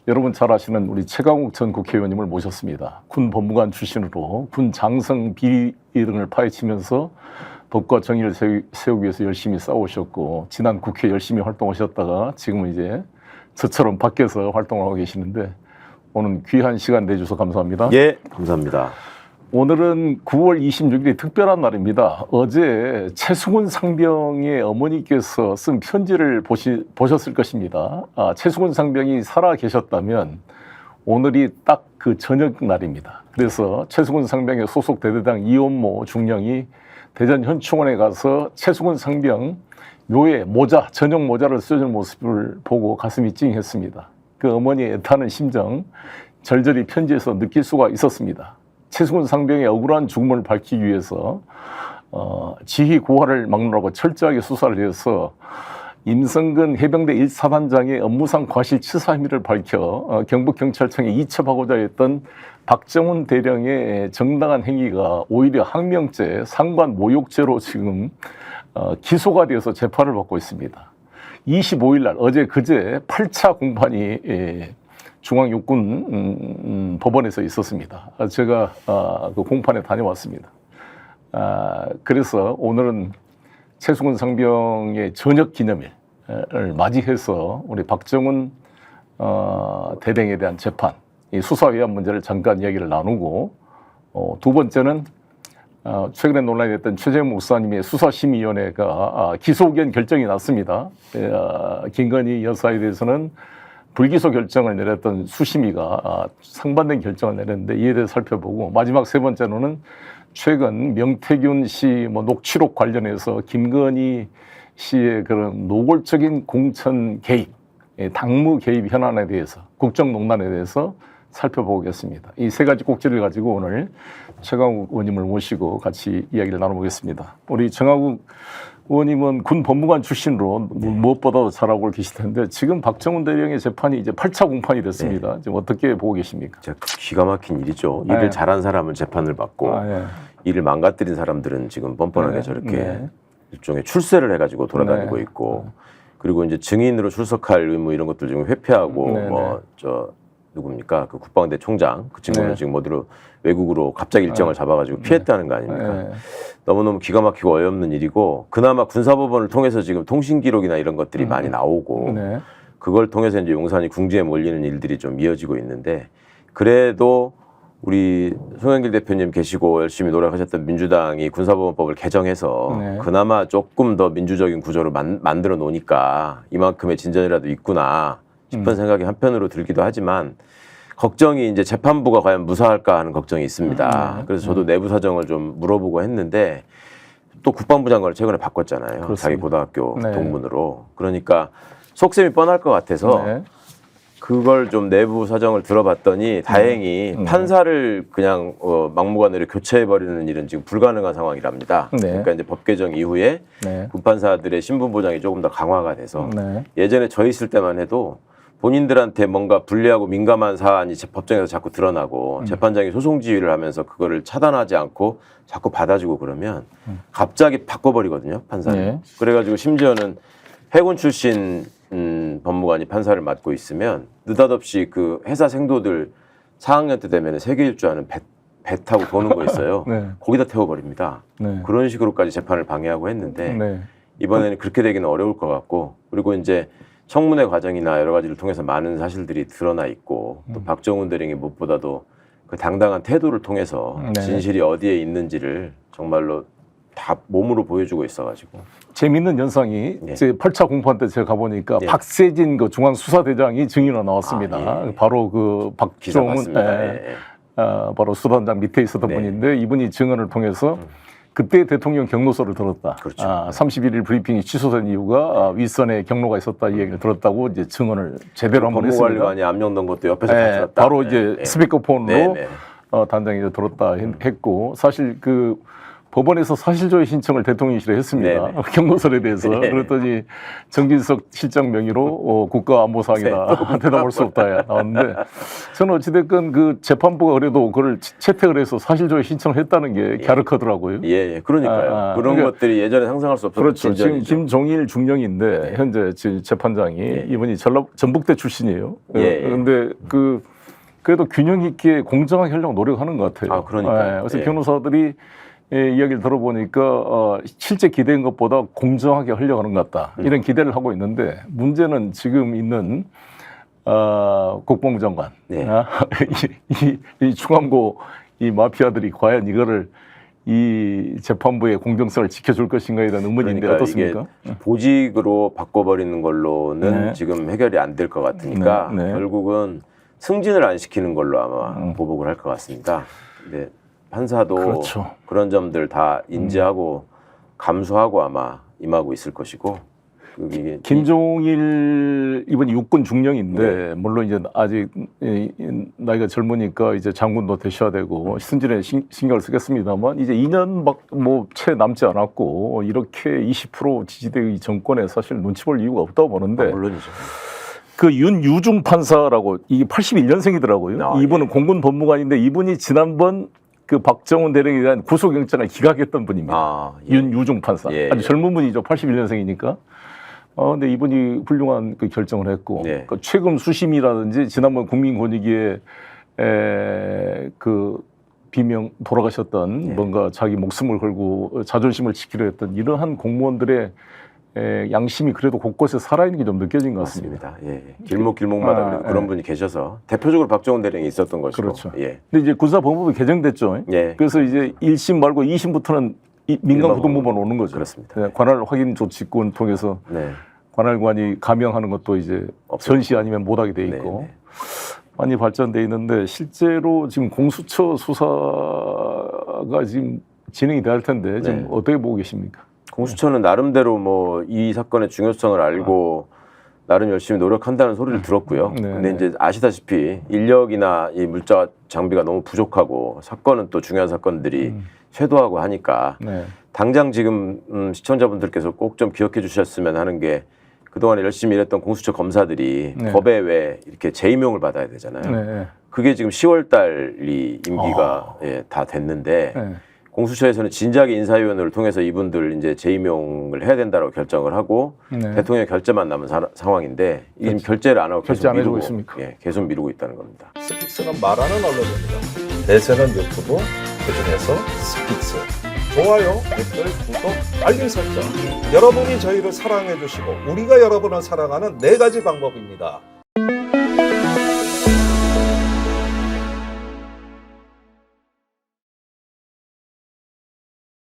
여러분 잘 아시는 우리 최강욱 전 국회의원님을 모셨습니다. 군 법무관 출신으로 군 장성 비리 등을 파헤치면서 법과 정의를 세우기 위해서 열심히 싸우셨고 지난 국회 열심히 활동하셨다가 지금은 이제 저처럼 밖에서 활동을 하고 계시는데 오늘 귀한 시간 내주셔서 감사합니다. 예, 감사합니다. 오늘은 9월 26일이 특별한 날입니다. 어제 최수근 상병의 어머니께서 쓴 편지를 보셨을 것입니다. 최수근 상병이 살아 계셨다면 오늘이 딱 그 저녁 날입니다. 그래서 최수근 상병의 소속 대대장 이원모 중령이 대전 현충원에 가서 최수근 상병 묘에 모자, 전용 모자를 써준 모습을 보고 가슴이 찡했습니다. 그 어머니의 애타는 심정 절절히 편지에서 느낄 수가 있었습니다. 최수근 상병의 억울한 죽음을 밝히기 위해서 지휘 고하를 막느라고 철저하게 수사를 해서 임성근 해병대 1사단장의 업무상 과실치사 혐의를 밝혀 경북경찰청에 이첩하고자 했던 박정훈 대령의 정당한 행위가 오히려 항명죄, 상관 모욕죄로 지금 기소가 되어서 재판을 받고 있습니다. 25일 날 어제 그제 8차 공판이 중앙육군 법원에서 있었습니다. 제가 그 공판에 다녀왔습니다. 그래서 오늘은 최수근 상병의 전역 기념일을 맞이해서 우리 박정훈 대령에 대한 재판, 이 수사위원 문제를 잠깐 이야기를 나누고 두 번째는 최근에 논란이 됐던 최재형 목사님의 수사심의위원회가 기소 의견 결정이 났습니다. 김건희 여사에 대해서는 불기소 결정을 내렸던 수심위가 상반된 결정을 내렸는데 이에 대해 살펴보고 마지막 세 번째로는 최근 명태균 씨 녹취록 관련해서 김건희 씨의 그런 노골적인 공천 개입, 당무 개입 현안에 대해서 국정농단에 대해서 살펴보겠습니다. 이 세 가지 꼭지를 가지고 오늘 최강욱 의원님을 모시고 같이 이야기를 나눠보겠습니다. 우리 최강욱 의원님은 군 법무관 출신으로 무엇보다도 잘하고 계실 텐데 지금 박정훈 대령의 재판이 이제 8차 공판이 됐습니다. 지금 어떻게 보고 계십니까? 기가 막힌 일이죠. 일을 잘한 사람은 재판을 받고 일을 망가뜨린 사람들은 지금 뻔뻔하게 저렇게 일종의 출세를 해가지고 돌아다니고 있고 그리고 이제 증인으로 출석할 의무 이런 것들 지금 회피하고 누굽니까? 그 국방대 총장 그 친구는 지금 어디로 외국으로 갑자기 일정을 잡아가지고 피했다는 거 아닙니까? 너무너무 기가 막히고 어이없는 일이고 그나마 군사법원을 통해서 지금 통신 기록이나 이런 것들이 많이 나오고 그걸 통해서 이제 용산이 궁지에 몰리는 일들이 좀 이어지고 있는데 그래도 우리 송영길 대표님 계시고 열심히 노력하셨던 민주당이 군사법원법을 개정해서 그나마 조금 더 민주적인 구조로 만들어 놓으니까 이만큼의 진전이라도 있구나 싶은 생각이 한편으로 들기도 하지만 걱정이 이제 재판부가 과연 무사할까 하는 걱정이 있습니다. 그래서 저도 내부 사정을 좀 물어보고 했는데 또 국방부 장관을 최근에 바꿨잖아요. 그렇습니다. 자기 고등학교 동문으로. 그러니까 속셈이 뻔할 것 같아서 그걸 좀 내부 사정을 들어봤더니 다행히 판사를 그냥 막무가내로 교체해버리는 일은 지금 불가능한 상황이랍니다. 그러니까 이제 법 개정 이후에 군판사들의 신분 보장이 조금 더 강화가 돼서 예전에 저 있을 때만 해도 본인들한테 뭔가 불리하고 민감한 사안이 법정에서 자꾸 드러나고 재판장이 소송 지휘를 하면서 그거를 차단하지 않고 자꾸 받아주고 그러면 갑자기 바꿔버리거든요, 판사를. 그래가지고 심지어는 해군 출신 법무관이 판사를 맡고 있으면 느닷없이 그 회사 생도들 4학년 때 되면 세계 일주하는 배 타고 도는 거 있어요. 거기다 태워버립니다. 그런 식으로까지 재판을 방해하고 했는데 이번에는 그렇게 되기는 어려울 것 같고 그리고 이제 청문회 과정이나 여러 가지를 통해서 많은 사실들이 드러나 있고 또 박정훈 대령이 무엇보다도 그 당당한 태도를 통해서 진실이 어디에 있는지를 정말로 다 몸으로 보여주고 있어가지고 재미있는 연상이 제 8차 공판 때 제가 가보니까 박세진 그 중앙수사대장이 증인으로 나왔습니다. 바로 그 박정훈 바로 수단장 밑에 있었던 분인데 이분이 증언을 통해서 그때 대통령 경로서를 들었다. 31일 브리핑이 취소된 이유가 윗선에 경로가 있었다 이 얘기를 들었다고 이제 증언을 제대로 한번 했습니다. 법무관리관이 압력 넣은 것도 옆에서 다 들었다. 바로 이제 스피커폰으로 단장이 들었다 했고 사실 그 법원에서 사실조회 신청을 대통령실에 했습니다. 네네. 경고설에 대해서. 네네. 그랬더니 정진석 실장 명의로 국가안보사항이다. 대답할 수 없다 나왔는데 저는 어찌됐건 그 재판부가 그래도 그걸 채택을 해서 사실조회 신청을 했다는 게 갸륵하더라고요. 예, 그러니까요. 그런 그러니까, 것들이 예전에 상상할 수 없었던 그렇죠. 지금 진전이죠. 김종일 중령인데 현재 재판장이 이분이 전북대 출신이에요. 그런데 그래도 균형 있게 공정하게 하려고 노력하는 것 같아요. 그러니까요. 그래서 변호사들이 이야기를 들어보니까 실제 기대한 것보다 공정하게 하려고 하는 것 같다. 이런 기대를 하고 있는데 문제는 지금 있는 국방부 장관, 이 충암고 이 마피아들이 과연 이거를 이 재판부의 공정성을 지켜줄 것인가에 대한 의문인데 그러니까 어떻습니까? 이게 보직으로 바꿔버리는 걸로는 지금 해결이 안 될 것 같으니까 결국은 승진을 안 시키는 걸로 아마 보복을 할 것 같습니다. 근데 판사도 그렇죠. 그런 점들 다 인지하고 감수하고 아마 임하고 있을 것이고 이게 김종일 이번이 육군 중령인데 물론 이제 아직 나이가 젊으니까 이제 장군도 되셔야 되고 승진에 신경을 쓰겠습니다만 이제 2년 뭐 채 남지 않았고 이렇게 20% 지지대 정권에 사실 눈치 볼 이유가 없다고 보는데 물론이죠. 그 윤유중 판사라고 이게 81년생이더라고요. 이분은 공군 법무관인데 이분이 지난번 그 박정훈 대령에 대한 구속영장을 기각했던 분입니다. 윤유중 판사. 아주 젊은 분이죠. 81년생이니까. 근데 이분이 훌륭한 그 결정을 했고 그 최근 수심이라든지 지난번 국민권익위에 그 비명 돌아가셨던 뭔가 자기 목숨을 걸고 자존심을 지키려 했던 이러한 공무원들의 양심이 그래도 곳곳에 살아있는 게 좀 느껴진 것 같습니다. 맞습니다. 길목길목마다 그런 분이 계셔서 대표적으로 박정훈 대령이 있었던 것이고. 그렇죠. 근데 이제 군사법원법이 개정됐죠. 그래서 이제 1심 말고 2심부터는 민간 고등법원 오는 거죠. 그렇습니다. 관할 확인 조치권 통해서 관할관이 감형하는 것도 이제 전시 아니면 못하게 돼 있고 많이 발전돼 있는데 실제로 지금 공수처 수사가 지금 진행이 돼야 할 텐데 지금 어떻게 보고 계십니까? 공수처는 나름대로 뭐 이 사건의 중요성을 알고 나름 열심히 노력한다는 소리를 들었고요. 근데 이제 아시다시피 인력이나 이 물자 장비가 너무 부족하고 사건은 또 중요한 사건들이 쇄도하고 하니까 당장 지금 시청자분들께서 꼭 좀 기억해 주셨으면 하는 게 그동안에 열심히 일했던 공수처 검사들이 법에 왜 이렇게 재임용을 받아야 되잖아요. 그게 지금 10월 달이 임기가 다 됐는데 공수처에서는 진작에 인사위원회를 통해서 이분들 이제 재임용을 해야 된다고 결정을 하고 대통령의 결재만 남은 상황인데 지금 결재를 안 하고 계속 미루고 있습니까? 계속 미루고 있다는 겁니다. 스픽스는 말하는 언론입니다. 대세는 유튜브, 그중에서 스픽스. 좋아요, 댓글, 구독, 알림 설정. 여러분이 저희를 사랑해 주시고 우리가 여러분을 사랑하는 4가지 방법입니다.